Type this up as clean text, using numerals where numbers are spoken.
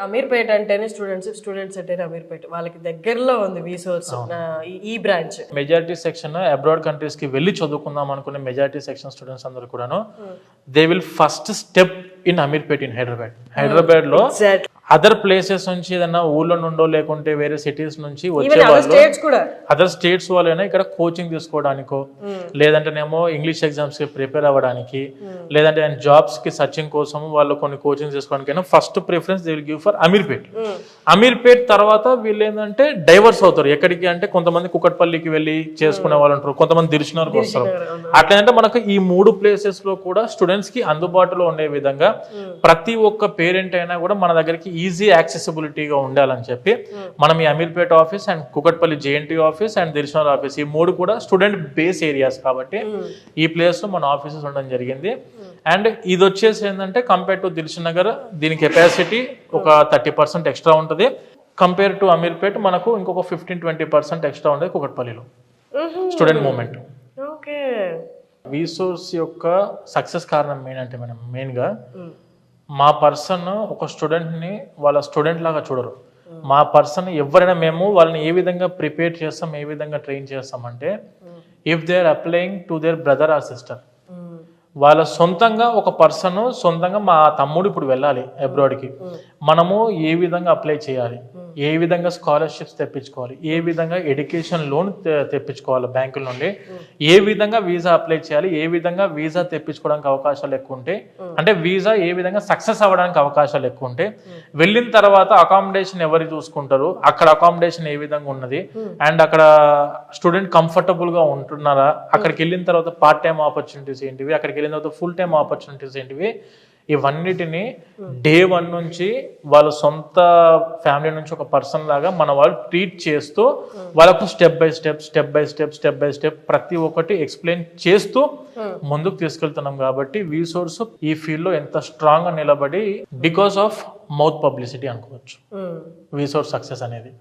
అమీర్పేట అంటేనే స్టూడెంట్స్ అంటేనే అమీర్పేట, వాళ్ళకి దగ్గరలో ఉంది విసోర్స్ ఈ branch. Majority section abroad countries కి వెళ్ళి చదువుకుందాం అనుకునే మెజారిటీ సెక్షన్ స్టూడెంట్స్ అందరూ కూడాను they will first step in Ameerpet in Hyderabad లో అదర్ ప్లేసెస్ నుంచి ఏదన్నా ఊళ్ళో నుండో లేకుంటే వేరే సిటీస్ నుంచి వచ్చే వాళ్ళు అదర్ స్టేట్స్ వాళ్ళైనా ఇక్కడ కోచింగ్ తీసుకోవడానికో లేదంటేనేమో ఇంగ్లీష్ ఎగ్జామ్స్ కి ప్రిపేర్ అవ్వడానికి లేదంటే జాబ్స్ కి సర్చింగ్ కోసం వాళ్ళు కొన్ని కోచింగ్ తీసుకోవడానికైనా first preference they will give for Ameerpet. Ameerpet తర్వాత వీళ్ళు ఏంటంటే డైవర్స్ అవుతారు. ఎక్కడికి అంటే కొంతమంది కుకట్పల్లికి వెళ్ళి చేసుకునే వాళ్ళు ఉంటారు, కొంతమంది దిల్సుఖ్నగర్కి వస్తారు. అట్లంటే మనకు ఈ 3 ప్లేసెస్ లో కూడా స్టూడెంట్స్ కి అందుబాటులో ఉండే విధంగా ప్రతి ఒక్క పేరెంట్ అయినా కూడా మన దగ్గరికి ఈజీ యాక్సెసిబిలిటీగా ఉండాలని చెప్పి మనం ఈ Ameerpet office and Kukatpally JNT office and Dilsukhnagar office ఈ 3 కూడా స్టూడెంట్ బేస్ ఏరియాస్ కాబట్టి ఈ ప్లేస్ లో మన ఆఫీసెస్ ఉండడం జరిగింది. అండ్ ఇది వచ్చేసి ఏంటంటే కంపేర్ టు దిల్సుఖ్నగర్ దీని కెపాసిటీ ఒక 30% ఎక్స్ట్రా ఉంటుంది. కంపేర్ టు అమీర్పేట్ మనకు ఇంకొక 15-20% ఎక్స్ట్రా ఉండేది కుకట్పల్లిలో స్టూడెంట్ మూవ్మెంట్. విసోర్స్ యొక్క సక్సెస్ కారణం ఏంటంటే మనం మెయిన్గా మా పర్సన్ ఒక స్టూడెంట్ని వాళ్ళ స్టూడెంట్ లాగా చూడరు. మా పర్సన్ ఎవరైనా మేము వాళ్ళని ఏ విధంగా ప్రిపేర్ చేస్తాం, ఏ విధంగా ట్రైన్ చేస్తామంటే if they are applying to their brother or sister, వాళ్ళ సొంతంగా ఒక పర్సన్ సొంతంగా మా తమ్ముడు ఇప్పుడు వెళ్ళాలి అబ్రాడ్కి, మనము ఏ విధంగా అప్లై చేయాలి, ఏ విధంగా స్కాలర్షిప్స్ తెప్పించుకోవాలి, ఏ విధంగా ఎడ్యుకేషన్ లోన్ తెప్పించుకోవాలి బ్యాంకుల నుండి, ఏ విధంగా వీసా అప్లై చేయాలి, ఏ విధంగా వీసా తెప్పించుకోవడానికి అవకాశాలు ఎక్కువ ఉంటాయి, అంటే వీసా ఏ విధంగా సక్సెస్ అవ్వడానికి అవకాశాలు ఎక్కువ ఉంటాయి, వెళ్ళిన తర్వాత అకామిడేషన్ ఎవరు చూసుకుంటారు, అక్కడ అకామిడేషన్ ఏ విధంగా ఉన్నది, అండ్ అక్కడ స్టూడెంట్ కంఫర్టబుల్ గా ఉంటున్నారా, అక్కడికి వెళ్ళిన తర్వాత పార్ట్ టైం ఆపర్చునిటీస్ ఏంటివి, అక్కడికి వెళ్ళిన తర్వాత ఫుల్ టైం ఆపర్చునిటీస్ ఏంటివి, ఇవన్నిటిని డే 1 నుంచి వాళ్ళ సొంత ఫ్యామిలీ నుంచి ఒక పర్సన్ లాగా మన వాళ్ళు ట్రీట్ చేస్తూ వాళ్ళకు స్టెప్ బై స్టెప్ ప్రతి ఒక్కటి ఎక్స్ప్లెయిన్ చేస్తూ ముందుకు తీసుకెళ్తున్నాం. కాబట్టి విసోర్స్ ఈ ఫీల్డ్ లో ఎంత స్ట్రాంగ్ గా నిలబడి బికాస్ ఆఫ్ మౌత్ పబ్లిసిటీ అనుకోవచ్చు విసోర్స్ సక్సెస్ అనేది.